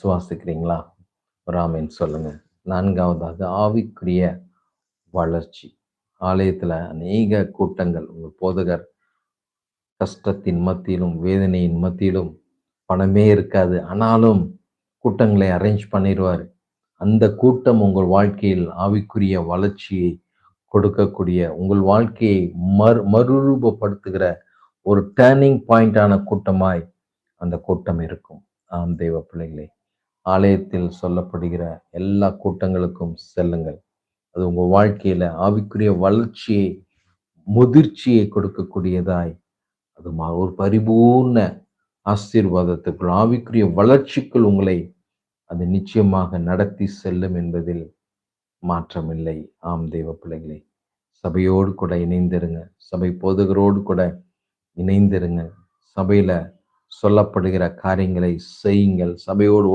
சுவாசிக்கிறீங்களா? ஒரு ஆமென் சொல்லுங்க. 4வதாக ஆவிக்குரிய வளர்ச்சி. ஆலயத்துல அநேக கூட்டங்கள், உங்க போதகர் கஷ்டத்தின் மத்தியிலும், வேதனையின் மத்தியிலும் பணமே இருக்காது. ஆனாலும் கூட்டங்களை அரேஞ்ச் பண்ணிருவாரு. அந்த கூட்டம் உங்கள் வாழ்க்கையில் ஆவிக்குரிய வளர்ச்சியை கொடுக்கக்கூடிய, உங்கள் வாழ்க்கையை மறுரூபப்படுத்துகிற ஒரு டர்னிங் பாயிண்டான கூட்டமாய் அந்த கூட்டம் இருக்கும். ஆம் தேவ பிள்ளைகளே, ஆலயத்தில் சொல்லப்படுகிற எல்லா கூட்டங்களுக்கும் செல்லுங்கள். அது உங்க வாழ்க்கையில ஆவிக்குரிய வளர்ச்சியை, முதிர்ச்சியை கொடுக்கக்கூடியதாய், அது ஒரு பரிபூர்ண ஆசீர்வாதத்துக்குள், ஆவிக்குரிய வளர்ச்சிக்குள் உங்களை அது நிச்சயமாக நடத்தி செல்லும் என்பதில் மாற்றமில்லை. ஆம் தேவ பிள்ளைகளே, சபையோடு கூட இணைந்திருங்க. சபை போதகரோடு கூட இணைந்திருங்க. சபையில சொல்லப்படுகிற காரியங்களை செய்யுங்கள். சபையோடு